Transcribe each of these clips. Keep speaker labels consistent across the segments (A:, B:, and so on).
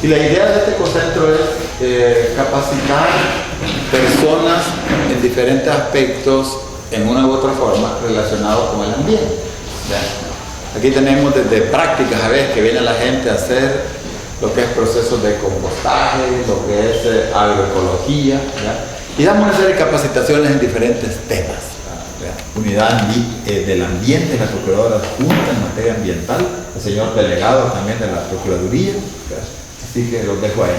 A: Y la idea de este ecocentro es capacitar personas en diferentes aspectos, en una u otra forma, relacionados con el ambiente. ¿Ya? Aquí tenemos desde prácticas a veces que viene la gente a hacer lo que es procesos de compostaje, lo que es agroecología, ¿ya? Y damos una serie de capacitaciones en diferentes temas. Unidad del ambiente, la procuradora adjunta en materia ambiental, el señor delegado también de la Procuraduría, así que los dejo ahí.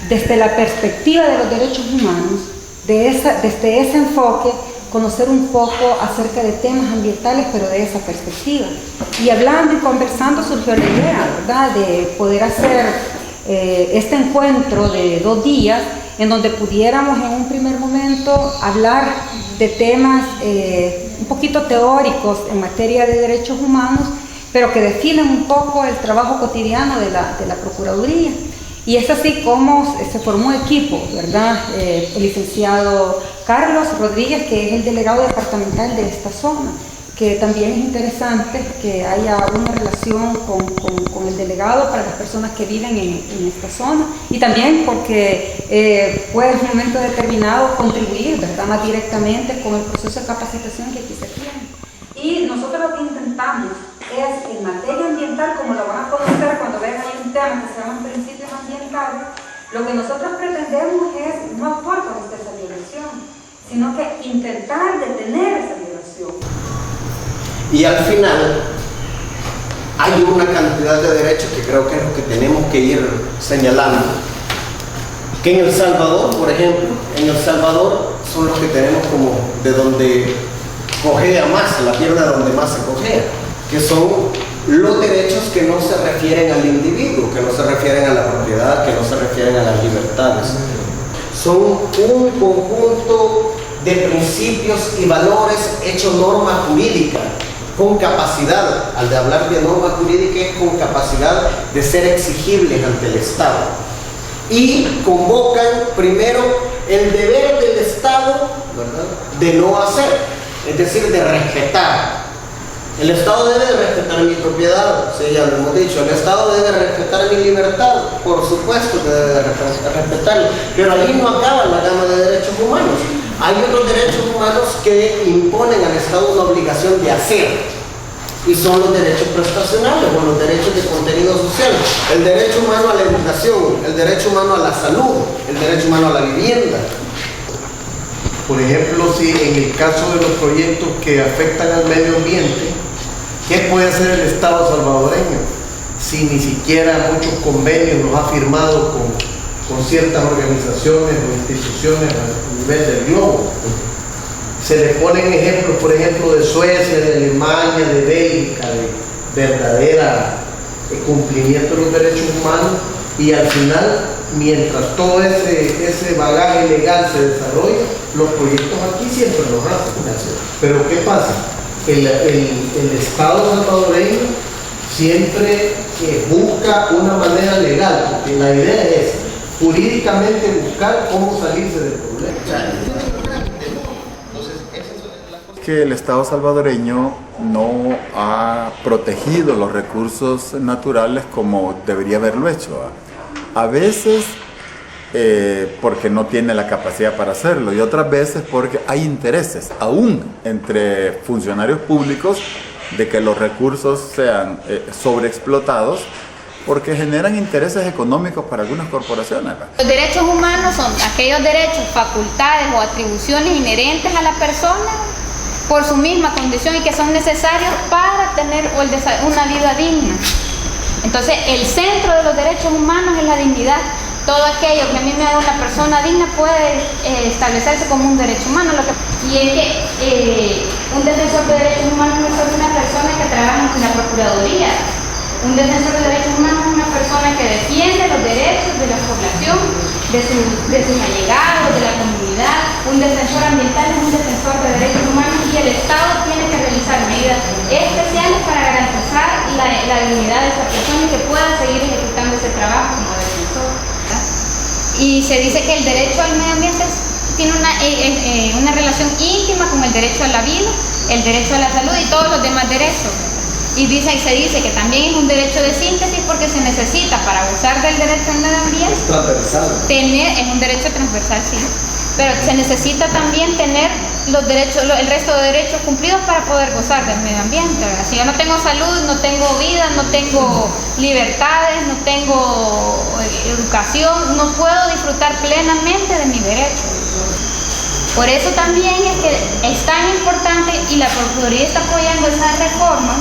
B: Desde la perspectiva de los derechos humanos, desde ese enfoque, conocer un poco acerca de temas ambientales, pero de esa perspectiva. Y hablando y conversando surgió la idea, ¿verdad?, de poder hacer este encuentro de 2 días, en donde pudiéramos en un primer momento hablar de temas un poquito teóricos en materia de derechos humanos, pero que definen un poco el trabajo cotidiano de la Procuraduría. Y es así como se formó equipo, ¿verdad? El licenciado Carlos Rodríguez, que es el delegado departamental de esta zona, que también es interesante que haya una relación con el delegado para las personas que viven en esta zona, y también porque puede en un momento determinado contribuir, ¿verdad?, más directamente con el proceso de capacitación que aquí se tiene. Y nosotros lo que intentamos es, en materia ambiental, como lo van a conocer cuando vean ahí un tema que se llama principios ambientales, lo que nosotros pretendemos es no actuar con esta violación, sino que intentar detener esa violación.
C: Y al final hay una cantidad de derechos que creo que es lo que tenemos que ir señalando. Que en El Salvador, por ejemplo, en El Salvador son los que tenemos como de donde cojea más, la pierna donde más se cojea, que son los derechos que no se refieren al individuo, que no se refieren a la propiedad, que no se refieren a las libertades. Son un conjunto de principios y valores hechos norma jurídica, con capacidad, al de hablar de norma jurídica, es con capacidad de ser exigibles ante el Estado. Y convocan primero el deber del Estado, ¿verdad?, de no hacer, es decir, de respetar. El Estado debe de respetar mi propiedad, sí, ya lo hemos dicho. El Estado debe respetar mi libertad, por supuesto que debe de respetarlo, pero ahí no acaba la gama de derechos humanos. Hay otros derechos humanos que imponen al Estado una obligación de hacer, y son los derechos prestacionales o los derechos de contenido social. El derecho humano a la educación, el derecho humano a la salud, el derecho humano a la vivienda.
D: Por ejemplo, si en el caso de los proyectos que afectan al medio ambiente, ¿qué puede hacer el Estado salvadoreño si ni siquiera muchos convenios los ha firmado con ciertas organizaciones o instituciones a nivel del globo? Se le ponen ejemplos, por ejemplo, de Suecia, de Alemania, de Bélgica, de verdadera cumplimiento de los derechos humanos, y al final, mientras todo ese bagaje legal se desarrolla, los proyectos aquí siempre los hacen. Pero ¿qué pasa? El Estado salvadoreño siempre busca una manera legal, porque la idea es jurídicamente buscar cómo salirse del problema.
A: Que el Estado salvadoreño no ha protegido los recursos naturales como debería haberlo hecho. A veces porque no tiene la capacidad para hacerlo, y otras veces porque hay intereses, aún entre funcionarios públicos, de que los recursos sean sobreexplotados, porque generan intereses económicos para algunas corporaciones.
E: Los derechos humanos son aquellos derechos, facultades o atribuciones inherentes a la persona por su misma condición y que son necesarios para tener una vida digna. Entonces, el centro de los derechos humanos es la dignidad. Todo aquello que a mí me da una persona digna puede establecerse como un derecho humano. Y es que un defensor de derechos humanos no es solo una persona que trabaja en la Procuraduría. Un defensor de derechos humanos es una persona que defiende los derechos de la población, de sus allegados, de la comunidad. Un defensor ambiental es un defensor de derechos humanos, y el Estado tiene que realizar medidas especiales para garantizar la dignidad de esa persona y que pueda seguir ejecutando ese trabajo como defensor. Y se dice que el derecho al medio ambiente tiene una relación íntima con el derecho a la vida, el derecho a la salud y todos los demás derechos. Y se dice que también es un derecho de síntesis porque se necesita para gozar del derecho al medio ambiente.
C: Es transversal.
E: Es un derecho transversal, sí. Pero se necesita también tener los derechos, el resto de derechos cumplidos para poder gozar del medio ambiente, ¿verdad? Si yo no tengo salud, no tengo vida, no tengo libertades, no tengo educación, no puedo disfrutar plenamente de mi derecho. Por eso también es que es tan importante y la Procuraduría está apoyando esa reforma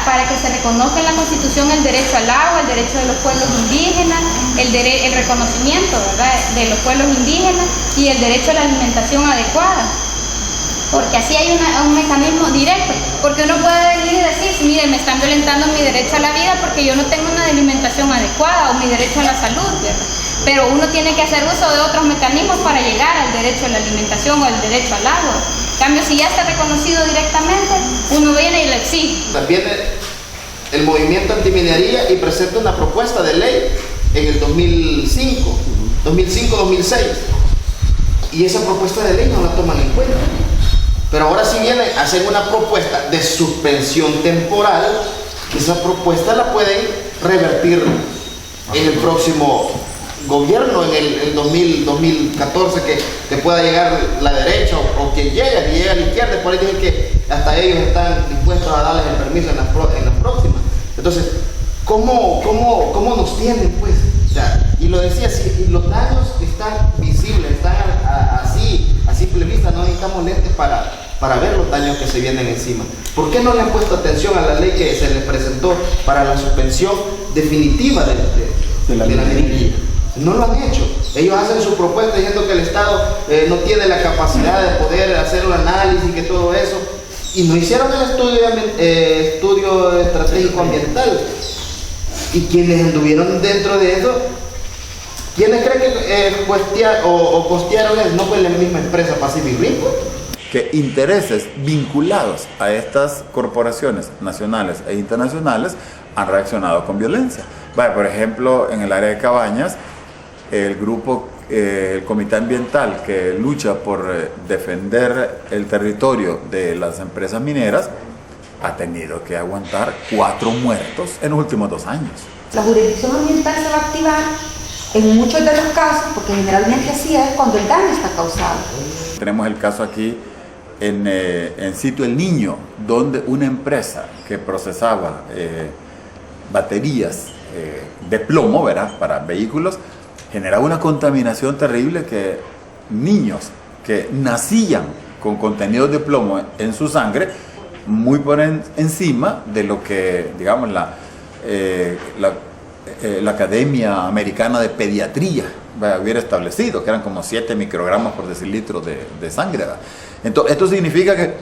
E: para que se reconozca en la Constitución el derecho al agua, el derecho de los pueblos indígenas, el reconocimiento, ¿verdad?, de los pueblos indígenas y el derecho a la alimentación adecuada. Porque así hay un mecanismo directo, porque uno puede venir y decir, mire, me están violentando mi derecho a la vida porque yo no tengo una alimentación adecuada o mi derecho a la salud, ¿verdad? Pero uno tiene que hacer uso de otros mecanismos para llegar al derecho a la alimentación o al derecho al agua. En cambio, si ya está reconocido directamente, uno viene y lo exige.
F: También el movimiento antiminería y presenta una propuesta de ley en el 2005-2006. Y esa propuesta de ley no la toman en cuenta. Pero ahora sí vienen a hacer una propuesta de suspensión temporal, esa propuesta la pueden revertir en el próximo gobierno, en el 2014, que pueda llegar la derecha o que llegue a la izquierda. Por ahí dicen que hasta ellos están dispuestos a darles el permiso en las próximas. Entonces, ¿cómo nos tienen, pues? O sea, y lo decía, si los daños están visibles, están a simple vista, no necesitamos lentes para ver los daños que se vienen encima. ¿Por qué no le han puesto atención a la ley que se les presentó para la suspensión definitiva de la minería? No lo han hecho. Ellos hacen su propuesta diciendo que el Estado no tiene la capacidad de poder hacer un análisis y que todo eso, y no hicieron el estudio estratégico ambiental. Y quienes anduvieron dentro de eso, ¿quiénes creen que costearon eso? No fue la misma empresa Pacific Rim.
A: Que intereses vinculados a estas corporaciones nacionales e internacionales han reaccionado con violencia. Vaya, por ejemplo, en el área de Cabañas, el grupo, el Comité Ambiental que lucha por defender el territorio de las empresas mineras, ha tenido que aguantar 4 muertos en los últimos 2 años.
B: La jurisdicción ambiental se va a activar en muchos de los casos, porque generalmente así es cuando el daño está causado.
A: Tenemos el caso aquí en Sitio El Niño, donde una empresa que procesaba baterías de plomo, ¿verdad?, para vehículos, generaba una contaminación terrible, que niños que nacían con contenidos de plomo en su sangre, muy por encima de lo que, digamos, la Academia Americana de Pediatría hubiera establecido, que eran como 7 microgramos por decilitro de sangre, ¿verdad? Entonces, esto significa que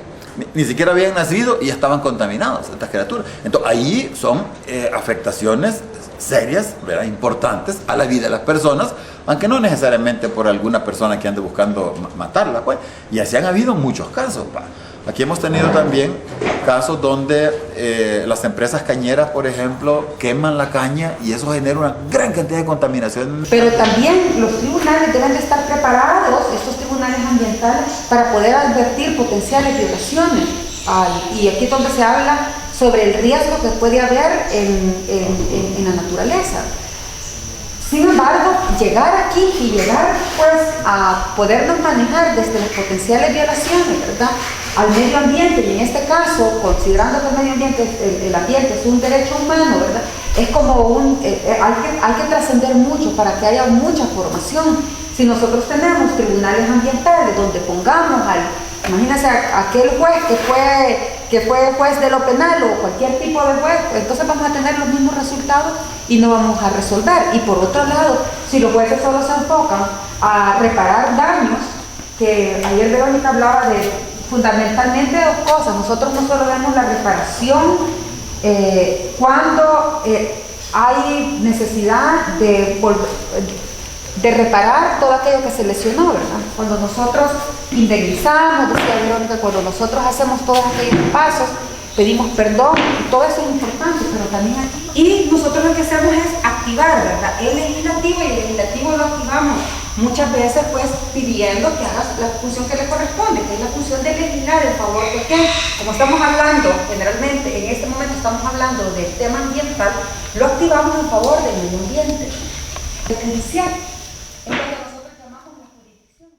A: ni siquiera habían nacido y ya estaban contaminados estas criaturas. Entonces, ahí son afectaciones serias, ¿verdad?, importantes a la vida de las personas, aunque no necesariamente por alguna persona que ande buscando matarla, pues. Y así han habido muchos casos. Aquí hemos tenido también casos donde las empresas cañeras, por ejemplo, queman la caña y eso genera una gran cantidad de contaminación.
B: Pero también los tribunales deben de estar preparados, estos tribunales ambientales, para poder advertir potenciales violaciones. Y aquí es donde se habla sobre el riesgo que puede haber en la naturaleza. Sin embargo, llegar aquí y llegar pues a podernos manejar desde las potenciales violaciones, ¿verdad?, al medio ambiente, y en este caso, considerando que el medio ambiente, el ambiente es un derecho humano, ¿verdad?, es como hay que trascender mucho para que haya mucha formación. Si nosotros tenemos tribunales ambientales donde pongamos imagínense aquel juez que fue juez de lo penal o cualquier tipo de juez, entonces vamos a tener los mismos resultados y no vamos a resolver. Y por otro lado, si los jueces solo se enfocan a reparar daños, que ayer Verónica hablaba de fundamentalmente 2 cosas. Nosotros no solo vemos la reparación cuando hay necesidad de reparar todo aquello que se lesionó, ¿verdad? Cuando nosotros indemnizamos, decía Verónica, cuando nosotros hacemos todos aquellos pasos, pedimos perdón, y todo eso es importante, pero también aquí. Y nosotros lo que hacemos es activar, ¿verdad?, el legislativo, y el legislativo lo activamos muchas veces pues pidiendo que haga la función que le corresponde, que es la función de legislar. judicial en favor de qué. Como estamos hablando, generalmente en este momento estamos hablando del tema ambiental, lo activamos en favor del medio ambiente. El judicial es lo que nosotros llamamos la jurisdicción.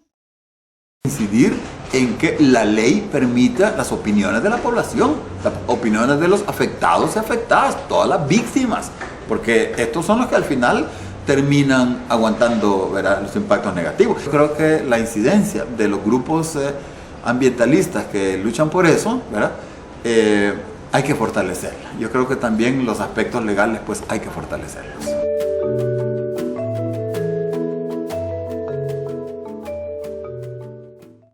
A: Incidir en que la ley permita las opiniones de la población, las opiniones de los afectados y afectadas, todas las víctimas, porque estos son los que al final terminan aguantando, ¿verdad?, los impactos negativos. Yo creo que la incidencia de los grupos ambientalistas que luchan por eso, ¿verdad?, hay que fortalecerla. Yo creo que también los aspectos legales pues hay que fortalecerlos.